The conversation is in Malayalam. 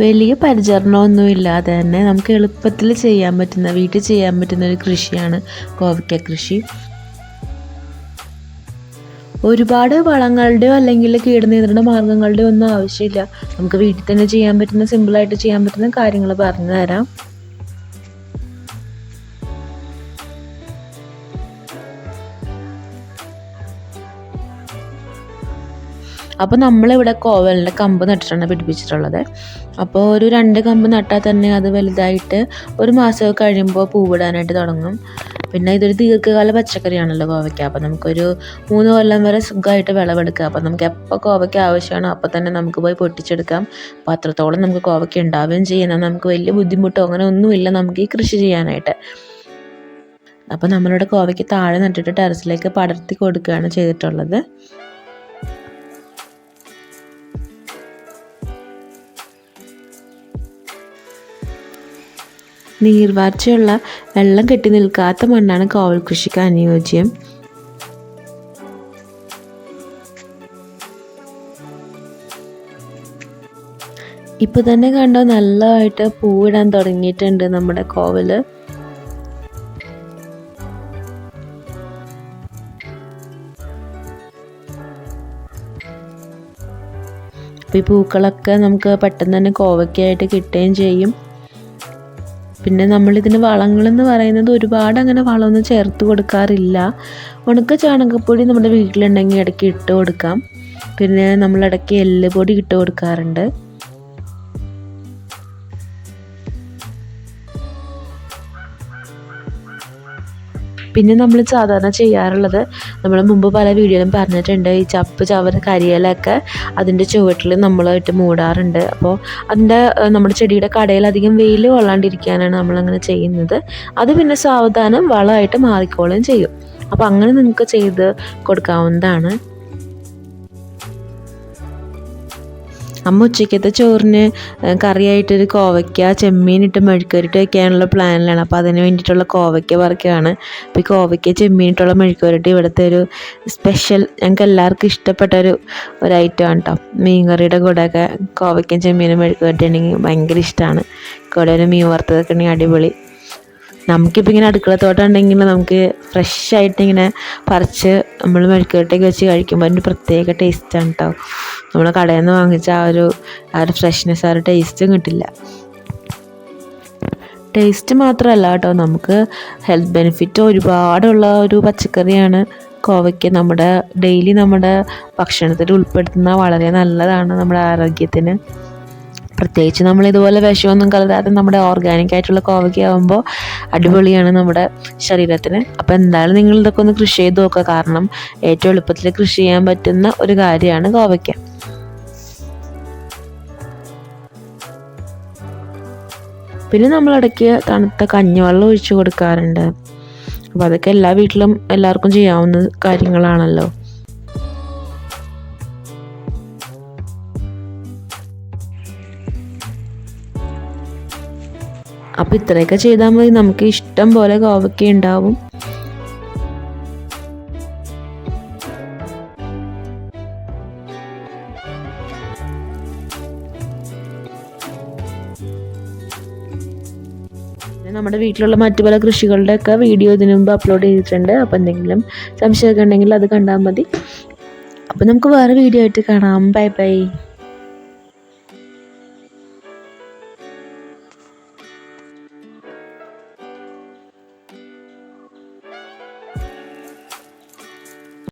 വലിയ പരിചരണമൊന്നുമില്ലാതെ തന്നെ നമുക്ക് എളുപ്പത്തിൽ ചെയ്യാൻ പറ്റുന്ന, വീട്ടിൽ ചെയ്യാൻ പറ്റുന്ന ഒരു കൃഷിയാണ് കോവയ്ക്ക കൃഷി. ഒരുപാട് വളങ്ങളുടെയോ അല്ലെങ്കിൽ കീടനിയന്ത്രണ മാർഗ്ഗങ്ങളുടെയോ ഒന്നും ആവശ്യമില്ല. നമുക്ക് വീട്ടിൽ തന്നെ ചെയ്യാൻ പറ്റുന്ന, സിമ്പിളായിട്ട് ചെയ്യാൻ പറ്റുന്ന കാര്യങ്ങൾ പറഞ്ഞു തരാം. അപ്പോൾ നമ്മളിവിടെ കോവലിൻ്റെ കമ്പ് നട്ടിട്ടാണ് പിടിപ്പിച്ചിട്ടുള്ളത്. അപ്പോൾ ഒരു 2 കമ്പ് നട്ടാൽ തന്നെ അത് വലുതായിട്ട് ഒരു മാസമൊക്കെ കഴിയുമ്പോൾ പൂവിടാനായിട്ട് തുടങ്ങും. പിന്നെ ഇതൊരു ദീർഘകാല പച്ചക്കറിയാണല്ലോ കോവയ്ക്ക. അപ്പോൾ നമുക്കൊരു 3 കൊല്ലം വരെ സുഖമായിട്ട് വിളവെടുക്കാം. അപ്പോൾ നമുക്ക് എപ്പോൾ കോവയ്ക്ക ആവശ്യമാണോ അപ്പോൾ തന്നെ നമുക്ക് പോയി പൊട്ടിച്ചെടുക്കാം. അപ്പോൾ അത്രത്തോളം നമുക്ക് കോവയ്ക്ക ഉണ്ടാവുകയും ചെയ്യുന്ന, നമുക്ക് വലിയ ബുദ്ധിമുട്ടോ അങ്ങനെ ഒന്നുമില്ല നമുക്ക് ഈ കൃഷി ചെയ്യാനായിട്ട്. അപ്പോൾ നമ്മളിവിടെ കോവയ്ക്ക് താഴെ നട്ടിട്ട് ടെറസിലേക്ക് പടർത്തി കൊടുക്കുകയാണ് ചെയ്തിട്ടുള്ളത്. നീർവാർച്ചയുള്ള വെള്ളം കെട്ടി നിൽക്കാത്ത മണ്ണാണ് കോവൽ കൃഷിക്ക് അനുയോജ്യം. ഇപ്പോൾ തന്നെ കണ്ടോ നല്ലതായിട്ട് പൂവിടാൻ തുടങ്ങിയിട്ടുണ്ട് നമ്മുടെ കോവല്. അപ്പോൾ ഈ പൂക്കളൊക്കെ നമുക്ക് പെട്ടെന്ന് തന്നെ കോവയ്ക്കായിട്ട് കിട്ടുകയും ചെയ്യും. പിന്നെ നമ്മളിതിന് വളങ്ങളെന്ന് പറയുന്നത് ഒരുപാട് അങ്ങനെ വളമൊന്നും ചേർത്ത് കൊടുക്കാറില്ല. ഉണക്ക ചാണകപ്പൊടി നമ്മുടെ വീട്ടിലുണ്ടെങ്കിൽ ഇടയ്ക്ക് ഇട്ട് കൊടുക്കാം. പിന്നെ നമ്മളിടയ്ക്ക് എല്ലുപൊടി ഇട്ട് കൊടുക്കാറുണ്ട്. പിന്നെ നമ്മൾ സാധാരണ ചെയ്യാറുള്ളത്, നമ്മൾ മുമ്പ് പല വീഡിയോയിലും പറഞ്ഞിട്ടുണ്ട്, ഈ ചപ്പ് ചവറ് കരിയിലൊക്കെ അതിൻ്റെ ചുവട്ടിൽ നമ്മളായിട്ട് മൂടാറുണ്ട്. അപ്പോൾ നമ്മുടെ ചെടിയുടെ കടയിൽ അധികം വെയിൽ കൊള്ളാണ്ടിരിക്കാനാണ് നമ്മളങ്ങനെ ചെയ്യുന്നത്. അത് പിന്നെ സാവധാനം വളമായിട്ട് മാറിക്കോളുകയും ചെയ്യും. അപ്പോൾ അങ്ങനെ നിങ്ങൾക്ക് ചെയ്ത് കൊടുക്കാവുന്നതാണ്. അമ്മ ഉച്ചയ്ക്കത്തെ ചോറിന് കറിയായിട്ടൊരു കോവയ്ക്ക ചെമ്മീനിട്ട് മെഴുക്കുവരട്ടി വയ്ക്കാനുള്ള പ്ലാനിലാണ്. അപ്പോൾ അതിന് വേണ്ടിയിട്ടുള്ള കോവയ്ക്ക പറിക്കുകയാണ്. അപ്പോൾ ഈ കോവയ്ക്ക ചെമ്മീനിട്ടുള്ള മെഴുക്കുവരട്ടി ഇവിടുത്തെ ഒരു സ്പെഷ്യൽ, ഞങ്ങൾക്ക് എല്ലാവർക്കും ഇഷ്ടപ്പെട്ട ഒരു ഐറ്റമാണ് കേട്ടോ. മീൻകറിയുടെ കൂടെയൊക്കെ കോവയ്ക്കും ചെമ്മീനും മെഴുക്കുവരട്ടി ഉണ്ടെങ്കിൽ ഭയങ്കര ഇഷ്ടമാണ്. കൂടെ ഒരു മീൻ വറുത്തതൊക്കെ ഉണ്ടെങ്കിൽ അടിപൊളി. നമുക്കിപ്പോൾ ഇങ്ങനെ അടുക്കളത്തോട്ടം ഉണ്ടെങ്കിൽ നമുക്ക് ഫ്രഷായിട്ട് ഇങ്ങനെ പറിച്ച് നമ്മൾ മെഴുക്കുവരട്ടിയൊക്കെ വെച്ച് കഴിക്കുമ്പോൾ അതിൻ്റെ പ്രത്യേക ടേസ്റ്റാണ് കേട്ടോ. നമ്മൾ കടയിൽ നിന്ന് വാങ്ങിച്ച ആ ഒരു ഫ്രഷ്നെസ്, ആ ഒരു ടേസ്റ്റും കിട്ടില്ല. ടേസ്റ്റ് മാത്രമല്ല കേട്ടോ, നമുക്ക് ഹെൽത്ത് ബെനിഫിറ്റ് ഒരുപാടുള്ള ഒരു പച്ചക്കറിയാണ് കോവയ്ക്ക. നമ്മുടെ ഡെയിലി നമ്മുടെ ഭക്ഷണത്തിൽ ഉൾപ്പെടുത്തുന്ന വളരെ നല്ലതാണ് നമ്മുടെ ആരോഗ്യത്തിന്. പ്രത്യേകിച്ച് നമ്മളിതുപോലെ വിഷമൊന്നും കലരാതെ നമ്മുടെ ഓർഗാനിക് ആയിട്ടുള്ള കോവയ്ക്ക ആകുമ്പോൾ അടിപൊളിയാണ് നമ്മുടെ ശരീരത്തിന്. അപ്പോൾ എന്തായാലും നിങ്ങൾ ഇതൊക്കെ ഒന്ന് കൃഷി ചെയ്ത് നോക്കുക. കാരണം ഏറ്റവും എളുപ്പത്തിൽ കൃഷി ചെയ്യാൻ പറ്റുന്ന ഒരു കാര്യമാണ് കോവയ്ക്ക. പിന്നെ നമ്മളിടയ്ക്ക് തണുത്ത കഞ്ഞിവെള്ളം ഒഴിച്ച് കൊടുക്കാറുണ്ട്. അപ്പോൾ അതൊക്കെ എല്ലാ വീട്ടിലും എല്ലാവർക്കും ചെയ്യാവുന്ന കാര്യങ്ങളാണല്ലോ. അപ്പോൾ ഇത്രയൊക്കെ ചെയ്താൽ മതി, നമുക്ക് ഇഷ്ടം പോലെ കോവയ്ക്ക ഉണ്ടാവും. നമ്മുടെ വീട്ടിലുള്ള മറ്റു പല കൃഷികളുടെയൊക്കെ വീഡിയോ ഇതിനു മുമ്പ് അപ്ലോഡ് ചെയ്തിട്ടുണ്ട്. അപ്പോൾ എന്തെങ്കിലും സംശയമൊക്കെ ഉണ്ടെങ്കിൽ അത് കണ്ടാൽ മതി. അപ്പോൾ നമുക്ക് വേറെ വീഡിയോ ആയിട്ട് കാണാം. Bye bye.